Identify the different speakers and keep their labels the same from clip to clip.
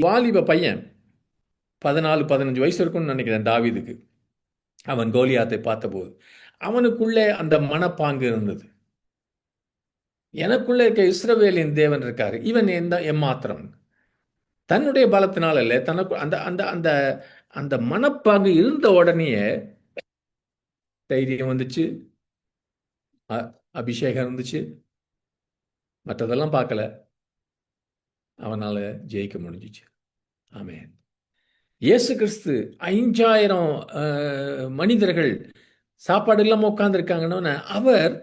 Speaker 1: வாலிப பையன் 14-15 வயசு இருக்கும்னு நினைக்கிறேன் தாவீதுக்கு. அவன் கோலியாத்தை பார்த்தபோது அவனுக்குள்ளே அந்த மனப்பாங்கு இருந்தது. எனக்குள்ளே இருக்க இஸ்ரவேலின் தேவன் இருக்காரு, இவன் எம்மாத்திரம். தன்னுடைய பலத்தினால் அல்ல, தனக்கு அந்த அந்த அந்த அந்த மனப்பாங்கு இருந்த உடனேயே தைரியம் வந்துச்சு, அபிஷேகம் இருந்துச்சு. மற்றதெல்லாம் பார்க்கல, அவனால ஜெயிக்க முடிஞ்சிச்சு. ஆமென். இயேசு கிறிஸ்து 5000 மனிதர்கள் சாப்பாடு இல்லாம உட்கார்ந்திருக்காங்கன்னு அவர்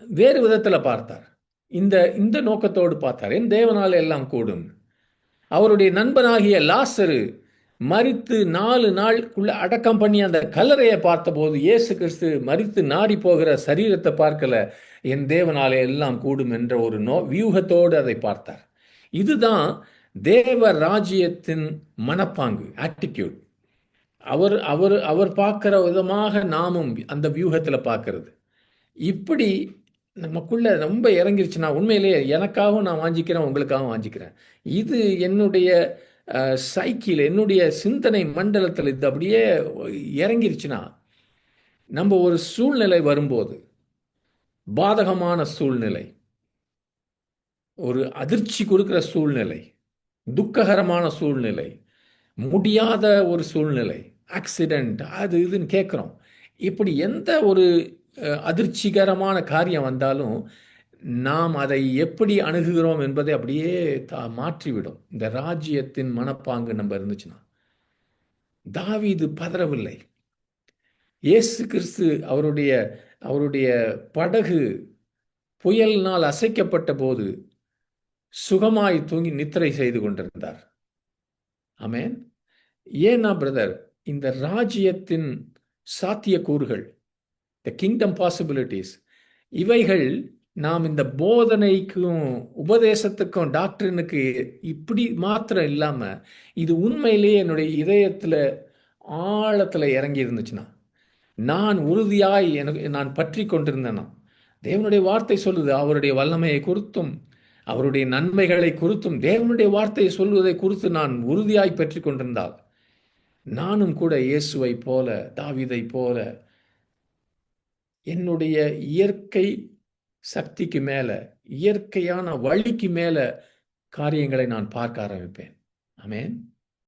Speaker 1: வேறு விதத்துல பார்த்தார். இந்த இந்த நோக்கத்தோடு பார்த்தார். என் தேவனால எல்லாம் கூடும். அவருடைய நண்பனாகிய லாசரு மரித்து 4 நாளுக்குள்ள அடக்கம் பண்ணி அந்த கல்லறையை பார்த்தபோது இயேசு கிறிஸ்து மரித்து நாடி போகிற சரீரத்தை பார்க்கல. என் தேவனாலே எல்லாம் கூடும் என்ற ஒரு வியூகத்தோடு அதை பார்த்தார். இதுதான் தேவ ராஜ்யத்தின் மனப்பாங்கு, ஆட்டிடியூட். அவர் அவர் அவர் பார்க்கிற விதமாக நாமும் அந்த வியூகத்தில் பார்க்கறது. இப்படி நமக்குள்ள ரொம்ப இறங்கிருச்சுன்னா உண்மையிலேயே எனக்காகவும் நான் வாஞ்சிக்கிறேன், உங்களுக்காகவும் வாஞ்சிக்கிறேன். இது என்னுடைய சைக்கிள், என்னுடைய சிந்தனை மண்டலத்தில் இது அப்படியே இறங்கிருச்சுன்னா, நம்ம ஒரு சூழ்நிலை வரும்போது, பாதகமான சூழ்நிலை, ஒரு அதிர்ச்சி கொடுக்கிற சூழ்நிலை, துக்ககரமான சூழ்நிலை, முடியாத ஒரு சூழ்நிலை, ஆக்சிடென்ட், அது இதுன்னு கேட்குறோம். இப்படி எந்த ஒரு அதிர்ச்சிகரமான காரியம் வந்தாலும் நாம் அதை எப்படி அணுகுகிறோம் என்பதை அப்படியே மாற்றிவிடும் இந்த ராஜ்யத்தின் மனப்பாங்கு நம்ம இருந்துச்சுன்னா. தாவீது பதறவில்லை. இயேசு கிறிஸ்து அவருடைய படகு புயலினால் அசைக்கப்பட்ட போது சுகமாய் தூங்கி நித்திரை செய்து கொண்டிருந்தார். ஆமென். ஏன்னா பிரதர், இந்த ராஜ்யத்தின் சாத்தியக்கூறுகள், த கிங்டம் பாசிபிலிட்டிஸ், இவைகள் நாம் இந்த போதனைக்கும் உபதேசத்துக்கும் டாக்டரினுக்கு இப்படி மாத்திரம் இல்லாமல் இது உண்மையிலேயே என்னுடைய இதயத்தில் ஆழத்தில் இறங்கி இருந்துச்சுன்னா, நான் உறுதியாய் நான் பற்றி கொண்டிருந்தேன்னா, தேவனுடைய வார்த்தை சொல்லுது அவருடைய வல்லமையை குறித்தும் அவருடைய நன்மைகளை குறித்தும் தேவனுடைய வார்த்தையை சொல்வதை குறித்து நான் உறுதியாய் பெற்று கொண்டிருந்தால், நானும் கூட இயேசுவை போல, தாவீதை போல என்னுடைய இயற்கை சக்திக்கு மேல, இயற்கையான வழிக்கு மேல காரியங்களை நான் பார்க்க ஆரம்பிப்பேன். ஆமென்.